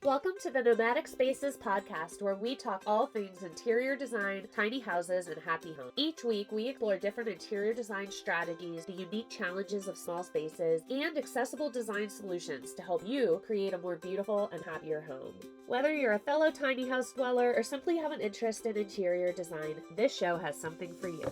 Welcome to the Nomadic Spaces podcast, where we talk all things interior design, tiny houses, and happy homes. Each week, we explore different interior design strategies, the unique challenges of small spaces, and accessible design solutions to help you create a more beautiful and happier home. Whether you're a fellow tiny house dweller or simply have an interest in interior design, this show has something for you.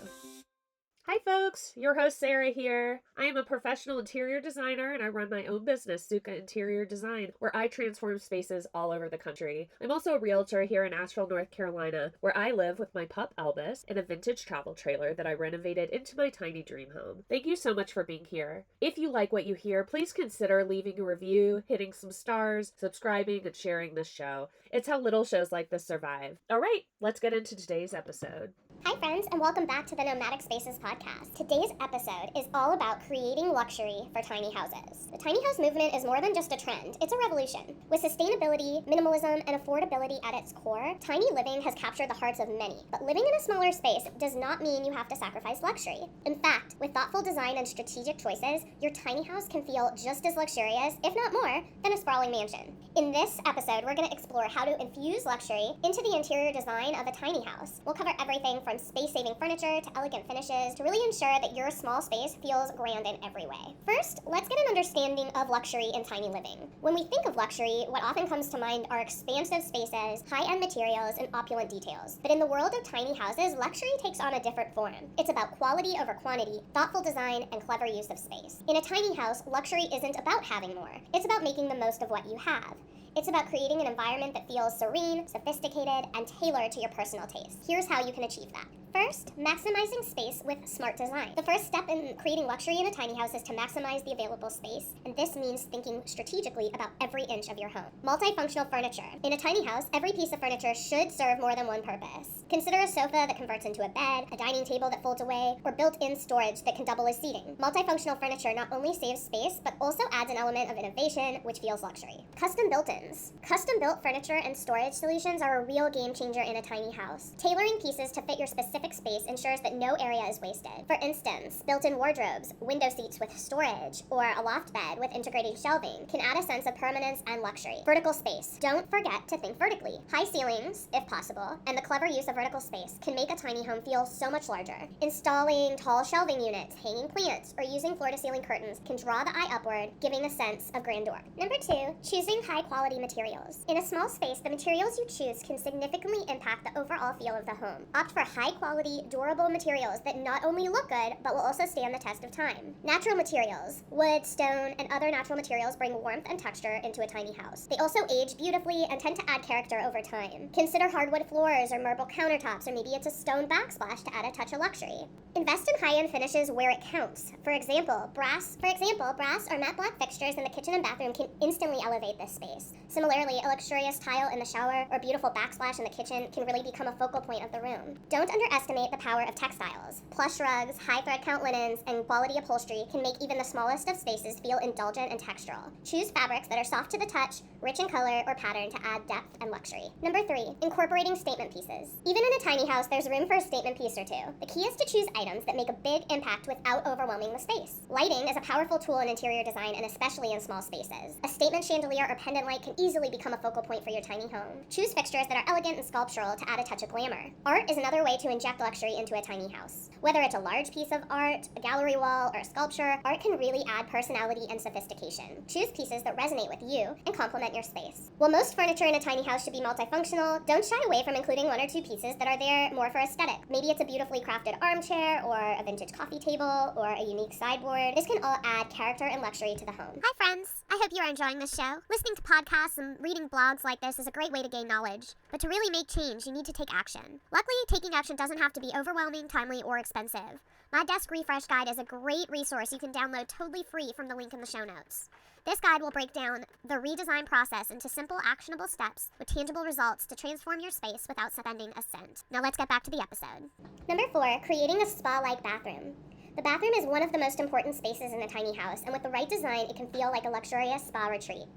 Hi folks, your host Sarah here. I am a professional interior designer and I run my own business, Suka Interior Design, where I transform spaces all over the country. I'm also a realtor here in Asheville, North Carolina, where I live with my pup Elvis in a vintage travel trailer that I renovated into my tiny dream home. Thank you so much for being here. If you like what you hear, please consider leaving a review, hitting some stars, subscribing, and sharing this show. It's how little shows like this survive. All right, let's get into today's episode. Hi friends, and welcome back to the Nomadic Spaces podcast. Today's episode is all about creating luxury for tiny houses. The tiny house movement is more than just a trend, it's a revolution. With sustainability, minimalism, and affordability at its core, tiny living has captured the hearts of many. But living in a smaller space does not mean you have to sacrifice luxury. In fact, with thoughtful design and strategic choices, your tiny house can feel just as luxurious, if not more, than a sprawling mansion. In this episode, we're going to explore how to infuse luxury into the interior design of a tiny house. We'll cover everything from space-saving furniture to elegant finishes to really ensure that your small space feels grand in every way. First, let's get an understanding of luxury in tiny living. When we think of luxury, what often comes to mind are expansive spaces, high-end materials, and opulent details. But in the world of tiny houses, luxury takes on a different form. It's about quality over quantity, thoughtful design, and clever use of space. In a tiny house, luxury isn't about having more. It's about making the most of what you have. It's about creating an environment that feels serene, sophisticated, and tailored to your personal taste. Here's how you can achieve that. First, maximizing space with smart design. The first step in creating luxury in a tiny house is to maximize the available space, and this means thinking strategically about every inch of your home. Multifunctional furniture. In a tiny house, every piece of furniture should serve more than one purpose. Consider a sofa that converts into a bed, a dining table that folds away, or built-in storage that can double as seating. Multifunctional furniture not only saves space, but also adds an element of innovation, which feels luxury. Custom built-ins. Custom-built furniture and storage solutions are a real game changer in a tiny house. Tailoring pieces to fit your specific space ensures that no area is wasted. For instance, built-in wardrobes, window seats with storage, or a loft bed with integrated shelving can add a sense of permanence and luxury. Vertical space. Don't forget to think vertically. High ceilings, if possible, and the clever use of vertical space can make a tiny home feel so much larger. Installing tall shelving units, hanging plants, or using floor-to-ceiling curtains can draw the eye upward, giving a sense of grandeur. Number 2, choosing high-quality materials. In a small space, the materials you choose can significantly impact the overall feel of the home. Opt for high-quality, durable materials that not only look good, but will also stand the test of time. Natural materials. Wood, stone, and other natural materials bring warmth and texture into a tiny house. They also age beautifully and tend to add character over time. Consider hardwood floors or marble countertops, or maybe it's a stone backsplash to add a touch of luxury. Invest in high-end finishes where it counts. For example, brass or matte black fixtures in the kitchen and bathroom can instantly elevate this space. Similarly, a luxurious tile in the shower or beautiful backsplash in the kitchen can really become a focal point of the room. Don't underestimate the power of textiles. Plush rugs, high thread count linens, and quality upholstery can make even the smallest of spaces feel indulgent and textural. Choose fabrics that are soft to the touch, rich in color or pattern to add depth and luxury. Number 3, incorporating statement pieces. Even in a tiny house, there's room for a statement piece or two. The key is to choose items that make a big impact without overwhelming the space. Lighting is a powerful tool in interior design and especially in small spaces. A statement chandelier or pendant light can easily become a focal point for your tiny home. Choose fixtures that are elegant and sculptural to add a touch of glamour. Art is another way to inject luxury into a tiny house. Whether it's a large piece of art, a gallery wall, or a sculpture, art can really add personality and sophistication. Choose pieces that resonate with you and complement your space. While most furniture in a tiny house should be multifunctional, don't shy away from including one or two pieces that are there more for aesthetic. Maybe it's a beautifully crafted armchair, or a vintage coffee table, or a unique sideboard. This can all add character and luxury to the home. Hi friends, I hope you are enjoying this show. Listening to podcasts and reading blogs like this is a great way to gain knowledge. But to really make change, you need to take action. Luckily, taking action doesn't have to be overwhelming, timely, or expensive. My Desk Refresh Guide is a great resource you can download totally free from the link in the show notes. This guide will break down the redesign process into simple, actionable steps with tangible results to transform your space without spending a cent. Now let's get back to the episode. Number 4, creating a spa-like bathroom. The bathroom is one of the most important spaces in a tiny house, and with the right design, it can feel like a luxurious spa retreat.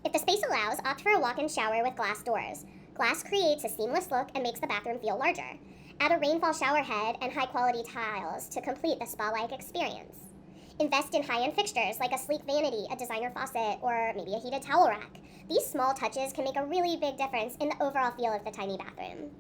If the space allows, opt for a walk-in shower with glass doors. Glass creates a seamless look and makes the bathroom feel larger. Add a rainfall shower head and high-quality tiles to complete the spa-like experience. Invest in high-end fixtures like a sleek vanity, a designer faucet, or maybe a heated towel rack. These small touches can make a really big difference in the overall feel of the tiny bathroom.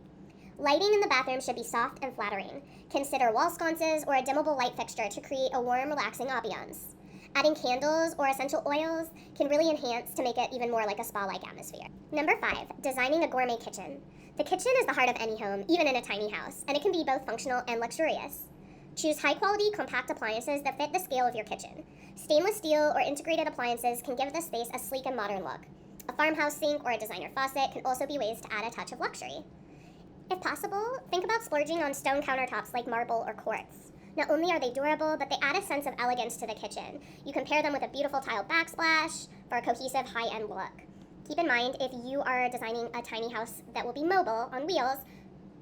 Lighting in the bathroom should be soft and flattering. Consider wall sconces or a dimmable light fixture to create a warm, relaxing ambiance. Adding candles or essential oils can really enhance to make it even more like a spa-like atmosphere. Number 5, designing a gourmet kitchen. The kitchen is the heart of any home, even in a tiny house, and it can be both functional and luxurious. Choose high-quality, compact appliances that fit the scale of your kitchen. Stainless steel or integrated appliances can give the space a sleek and modern look. A farmhouse sink or a designer faucet can also be ways to add a touch of luxury. If possible, think about splurging on stone countertops like marble or quartz. Not only are they durable, but they add a sense of elegance to the kitchen. You can pair them with a beautiful tiled backsplash for a cohesive high-end look. Keep in mind, if you are designing a tiny house that will be mobile on wheels,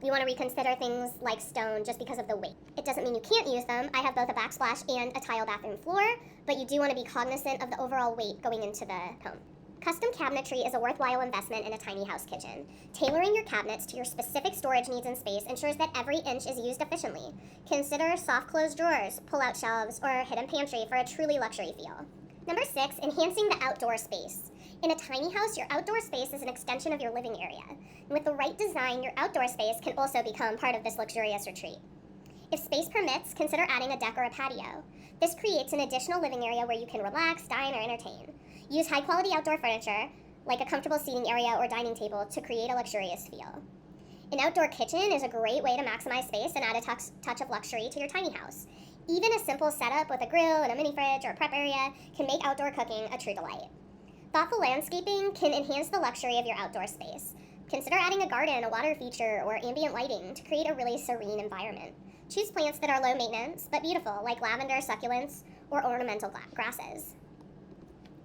you want to reconsider things like stone just because of the weight. It doesn't mean you can't use them. I have both a backsplash and a tile bathroom floor, but you do want to be cognizant of the overall weight going into the home. Custom cabinetry is a worthwhile investment in a tiny house kitchen. Tailoring your cabinets to your specific storage needs and space ensures that every inch is used efficiently. Consider soft closed drawers, pull-out shelves, or hidden pantry for a truly luxury feel. Number 6, enhancing the outdoor space. In a tiny house, your outdoor space is an extension of your living area. And with the right design, your outdoor space can also become part of this luxurious retreat. If space permits, consider adding a deck or a patio. This creates an additional living area where you can relax, dine, or entertain. Use high-quality outdoor furniture, like a comfortable seating area or dining table, to create a luxurious feel. An outdoor kitchen is a great way to maximize space and add a touch of luxury to your tiny house. Even a simple setup with a grill and a mini fridge or a prep area can make outdoor cooking a true delight. Thoughtful landscaping can enhance the luxury of your outdoor space. Consider adding a garden, a water feature, or ambient lighting to create a really serene environment. Choose plants that are low maintenance but beautiful, like lavender, succulents, or ornamental grasses.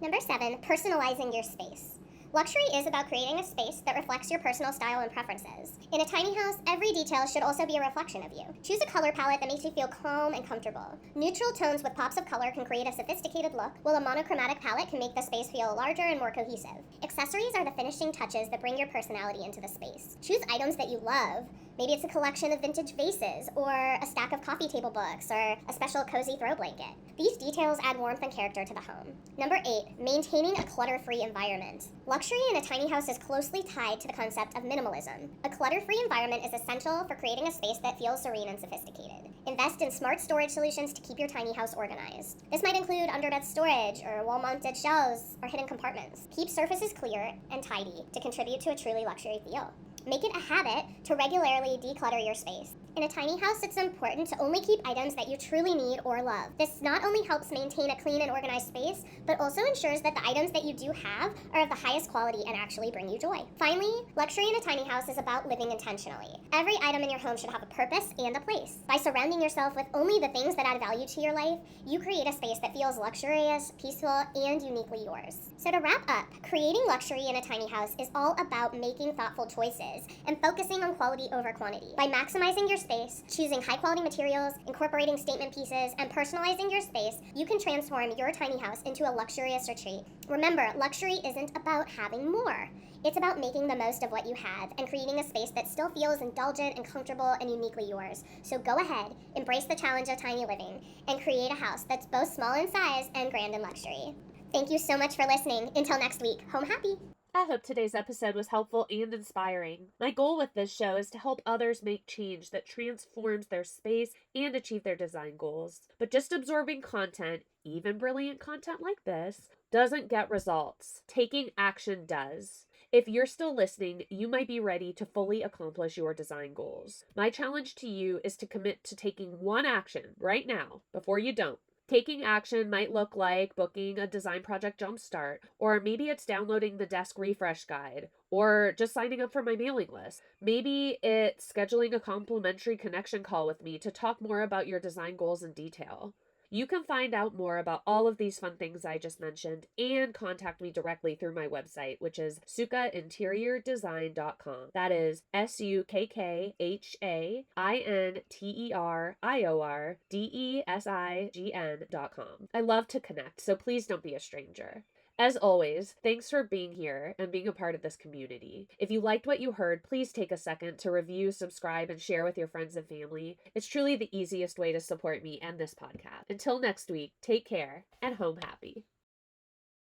Number 7, personalizing your space. Luxury is about creating a space that reflects your personal style and preferences. In a tiny house, every detail should also be a reflection of you. Choose a color palette that makes you feel calm and comfortable. Neutral tones with pops of color can create a sophisticated look, while a monochromatic palette can make the space feel larger and more cohesive. Accessories are the finishing touches that bring your personality into the space. Choose items that you love. Maybe it's a collection of vintage vases, or a stack of coffee table books, or a special cozy throw blanket. These details add warmth and character to the home. Number 8, maintaining a clutter-free environment. Luxury in a tiny house is closely tied to the concept of minimalism. A clutter-free environment is essential for creating a space that feels serene and sophisticated. Invest in smart storage solutions to keep your tiny house organized. This might include underbed storage, or wall-mounted shelves, or hidden compartments. Keep surfaces clear and tidy to contribute to a truly luxury feel. Make it a habit to regularly declutter your space. In a tiny house, it's important to only keep items that you truly need or love. This not only helps maintain a clean and organized space, but also ensures that the items that you do have are of the highest quality and actually bring you joy. Finally, luxury in a tiny house is about living intentionally. Every item in your home should have a purpose and a place. By surrounding yourself with only the things that add value to your life, you create a space that feels luxurious, peaceful, and uniquely yours. So to wrap up, creating luxury in a tiny house is all about making thoughtful choices and focusing on quality over quantity. By maximizing your space, choosing high-quality materials, incorporating statement pieces, and personalizing your space, you can transform your tiny house into a luxurious retreat. Remember, luxury isn't about having more. It's about making the most of what you have and creating a space that still feels indulgent and comfortable and uniquely yours. So go ahead, embrace the challenge of tiny living, and create a house that's both small in size and grand in luxury. Thank you so much for listening. Until next week, home happy! I hope today's episode was helpful and inspiring. My goal with this show is to help others make change that transforms their space and achieve their design goals. But just absorbing content, even brilliant content like this, doesn't get results. Taking action does. If you're still listening, you might be ready to fully accomplish your design goals. My challenge to you is to commit to taking one action right now before you don't. Taking action might look like booking a design project jumpstart, or maybe it's downloading the desk refresh guide, or just signing up for my mailing list. Maybe it's scheduling a complimentary connection call with me to talk more about your design goals in detail. You can find out more about all of these fun things I just mentioned and contact me directly through my website, which is sukkainteriordesign.com. That is SUKKHAINTERIORDESIGN.com. I love to connect, so please don't be a stranger. As always, thanks for being here and being a part of this community. If you liked what you heard, please take a second to review, subscribe, and share with your friends and family. It's truly the easiest way to support me and this podcast. Until next week, take care and home happy.